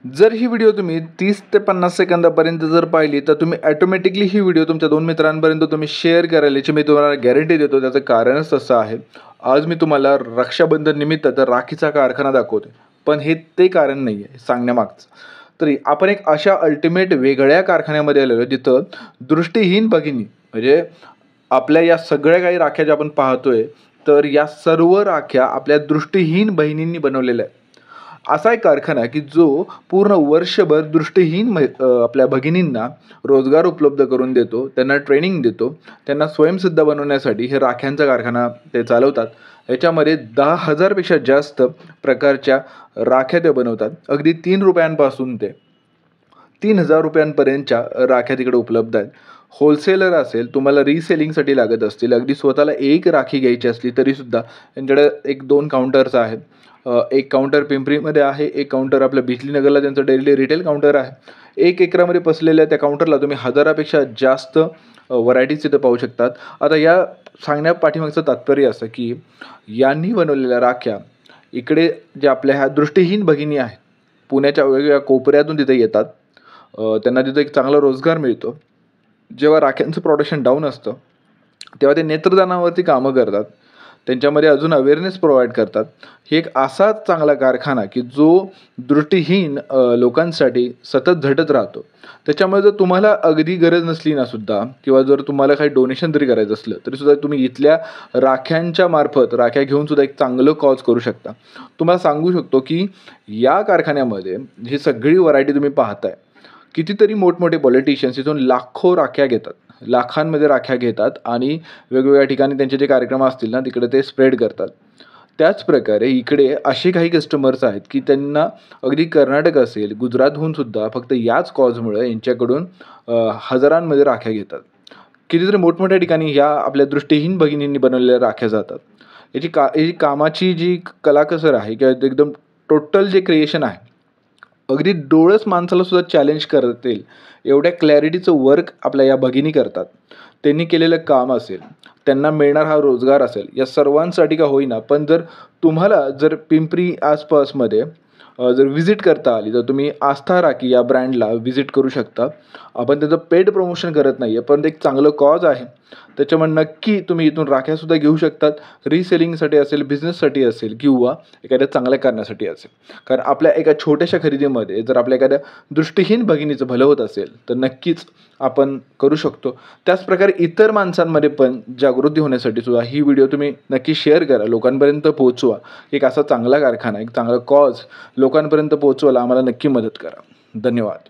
जर ही व्हिडिओ तुम्ही 30 ते 50 सेकंदापर्यंत जर पाहिली तर तुम्ही ऑटोमॅटिकली ही व्हिडिओ तुमच्या 2 मित्रांपर्यंत तुम्ही शेअर कराल याची मी तुम्हाला गॅरंटी देतो. त्याचं कारणच तसं आहे. आज मी तुम्हाला रक्षाबंधन निमित्त तर राखीचा कारखाना दाखवतो, पण हे ते कारण नाही आहे सांगण्यामागचं. तरी आपण एक अशा अल्टिमेट वेगळ्या कारखान्यामध्ये आलेलो जिथं दृष्टिहीन भगिनी म्हणजे आपल्या या सगळ्या काही राख्या ज्या आपण पाहतोय, तर या सर्व राख्या आपल्या दृष्टिहीन बहिणींनी बनवलेल्या आहेत. असा एक कारखाना की जो पूर्ण वर्षभर दृष्टिहीन आपल्या भगिनींना रोजगार उपलब्ध करून देतो, त्यांना ट्रेनिंग देतो, त्यांना स्वयंसिद्ध बनवण्यासाठी हे राख्यांचा कारखाना ते चालवतात. याच्यामध्ये 10,000 पेक्षा जास्त प्रकारच्या राख्या ते बनवतात. अगदी ₹3 ते 3,000 रुपयांपर्यंतच्या राख्या तिकडे उपलब्ध आहेत. होलसेलर असेल, तुम्हाला रिसेलिंगसाठी लागत असतील, अगदी स्वतःला एक राखी घ्यायची असली तरीसुद्धा त्यांच्याकडे 1-2 काउंटर्स आहेत. एक काउंटर पिंपरीमध्ये आहे, एक काउंटर आपल्या बिजलीनगरला त्यांचं डेली रिटेल काउंटर आहे. 1 एकरामध्ये पसरलेल्या त्या काउंटरला तुम्ही 1000पेक्षा जास्त व्हरायटीज तिथे पाहू शकतात. आता या सांगण्या पाठीमागचं तात्पर्य असं की यांनी बनवलेल्या राख्या इकडे ज्या आपल्या ह्या दृष्टिहीन भगिनी आहेत, पुण्याच्या वेगवेगळ्या कोपऱ्यातून तिथे येतात. त्यांना तिथे एक चांगला रोजगार मिळतो. जेव्हा राख्यांचं प्रोडक्शन डाऊन असतं, तेव्हा ते नेत्रदानावरती कामं करतात. त्यांच्यामध्ये अजून अवेअरनेस प्रोव्हाईड करतात. हे एक असा चांगला कारखाना की जो दृष्टिहीन लोकांसाठी सतत झटत राहतो. त्याच्यामुळे जर तुम्हाला अगदी गरज नसली ना सुद्धा किंवा जर तुम्हाला काही डोनेशन जरी करायचं असलं तरीसुद्धा तुम्ही इथल्या राख्यांच्या मार्फत राख्या घेऊन सुद्धा एक चांगलं कॉज करू शकता. तुम्हाला सांगू शकतो की या कारखान्यामध्ये ही सगळी व्हरायटी तुम्ही पाहताय. कितीतरी मोठमोठे पॉलिटिशियन्स इथून लाखो राख्या घेतात, लाखांमध्ये राख्या घेतात आणि वेगवेगळ्या ठिकाणी त्यांचे जे कार्यक्रम असतील ना तिकडे ते स्प्रेड करतात. त्याचप्रकारे इकडे असे काही कस्टमर्स आहेत की त्यांना अगदी कर्नाटक असेल, गुजरातहून सुद्धा फक्त याच कॉजमुळे यांच्याकडून हजारांमध्ये राख्या घेतात. कितीतरी मोठमोठ्या ठिकाणी ह्या आपल्या दृष्टिहीन भगिनींनी बनवलेल्या राख्या जातात. याची कामाची जी कलाकसर आहे किंवा एकदम टोटल जे क्रिएशन आहे, अगदी डोळस माणसाला सुद्धा चॅलेंज करतील एवढ्या क्लॅरिटीचं वर्क आपल्या या भगिनी करतात. त्यांनी केलेलं काम असेल, त्यांना मिळणार हा रोजगार असेल, या सर्वांसाठी का होईना, पण जर तुम्हाला जर पिंपरी आसपासमध्ये जर व्हिजिट करता आली तर तुम्ही आस्था राखी या ब्रँडला व्हिजिट करू शकता. आपण त्याचं पेड प्रमोशन करत नाही आहे, पण ते एक चांगलं कॉज आहे. त्याच्यामुळे नक्की तुम्ही इथून राख्यासुद्धा घेऊ शकतात. रिसेलिंगसाठी असेल, बिझनेससाठी असेल किंवा एखाद्या चांगल्या कारणासाठी असेल. कारण आपल्या एका छोट्याशा खरेदीमध्ये जर आपल्या एखाद्या दृष्टिहीन भगिनीचं भलं होत असेल तर नक्कीच आपण करू शकतो. त्याचप्रकारे इतर माणसांमध्ये पण जागृती होण्यासाठी सुद्धा ही व्हिडिओ तुम्ही नक्की शेअर करा, लोकांपर्यंत पोहोचवा. एक असा चांगला कारखाना, एक चांगला कॉज लोकांपर्यंत पोहोचवायला आम्हाला नक्की मदत करा. धन्यवाद.